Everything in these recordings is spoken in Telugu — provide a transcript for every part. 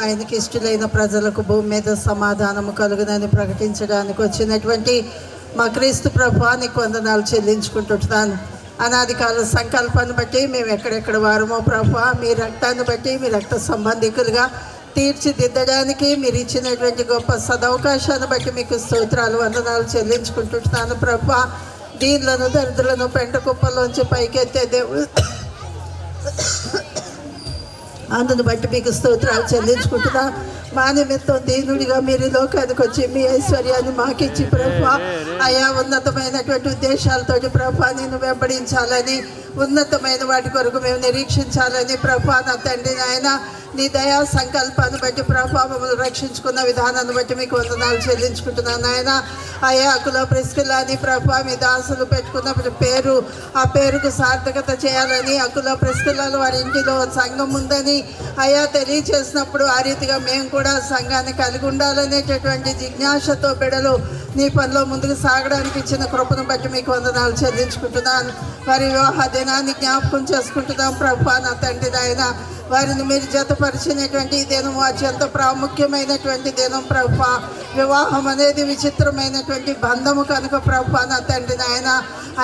ఆయనకి ఇష్టలైన ప్రజలకు భూమి మీద సమాధానము కలుగునని ప్రకటించడానికి వచ్చినటువంటి మా క్రీస్తు ప్రభువానికి వందనాలు చెల్లించుకుంటున్నాను. అనాది కాల సంకల్పాన్ని బట్టి మేము ఎక్కడెక్కడ వారమో ప్రభువా, మీ రక్తాన్ని బట్టి మీ రక్త సంబంధికులుగా తీర్చిదిద్దడానికి మీరు ఇచ్చినటువంటి గొప్ప సదవకాశాన్ని బట్టి మీకు స్తోత్రాలు వందనాలు చెల్లించుకుంటున్నాను ప్రభువా. దీనులను దరిద్రులను పెంట కుప్పలోంచి పైకెత్తే దేవుడు, అందును బట్టి మీకు స్తోత్రాలు చెల్లించుకుంటున్నా. మా నిమిత్తం దీనుడిగా మీరు లోకానికి వచ్చి మీ ఐశ్వర్యాన్ని మాకిచ్చి ప్రభువా, ఆయా ఉన్నతమైనటువంటి ఉద్దేశాలతోటి ప్రభువా నేను వెంబడించాలని, ఉన్నతమైన వాటి కొరకు మేము నిరీక్షించాలని ప్రభువా నా తండ్రి నాయన నీ దయా సంకల్పాన్ని బట్టి ప్రభావ మమ్మల్ని రక్షించుకున్న విధానాన్ని బట్టి మీకు వందనాలు చెల్లించుకుంటున్నాను నాయన. అయ్యా అకుల ప్రిస్కిల్లాని ప్రభావ మీ దాసులు పెట్టుకున్న పేరు, ఆ పేరుకు సార్థకత చేయాలని, అకుల ప్రిస్కిల్లాలు వారి ఇంటిలో సంఘం ఉందని అయ్యా తెలియచేసినప్పుడు ఆ రీతిగా మేము కూడా సంఘాన్ని కలిగి ఉండాలనేటటువంటి జిజ్ఞాసతో బిడలు నీ పనిలో ముందుకు సాగడానికి ఇచ్చిన కృపను బట్టి మీకు వందనాలు చెల్లించుకుంటున్నాను. వారి వివాహ దినాన్ని జ్ఞాపకం చేసుకుంటున్నాం ప్రభా నా తండ్రి నాయన. వారిని మీరు జతపరిచినటువంటి దినం అత్యంత ప్రాముఖ్యమైనటువంటి దినం ప్రభా. వివాహం అనేది విచిత్రమైనటువంటి బంధము కనుక ప్రభా నా తండ్రి నాయన.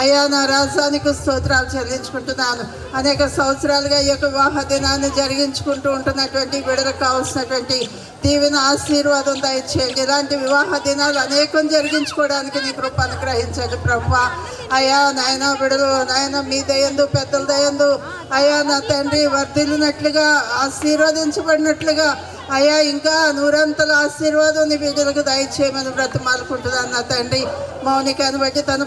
అయ్యా నా రాజానికి స్తోత్రాలు చెల్లించుకుంటున్నాను. అనేక సంవత్సరాలుగా ఈ యొక్క వివాహ దినాన్ని జరిగించుకుంటూ ఉంటున్నటువంటి విడుదలకు కావాల్సినటువంటి దీవెన ఆశీర్వాదం దయచేయండి. ఇలాంటి వివాహ దినాలు అనేకం జరిగించుకోవడానికి నీ కృప అనుగ్రహించండి ప్రభా. అయ్యా నాయన విడుదల నాయన మీ దయందు పెద్దల దయందు అయ్యా నా తండ్రి వర్ధిల్లినట్లుగా ఆశీర్వదించబడినట్లుగా అయ్యా ఇంకా నూరంతల ఆశీర్వాదం నీ బిడ్డలకు దయచేయమని బ్రతిమాలుకుంటున్నాను నా తండ్రి. మౌనికను బట్టి తన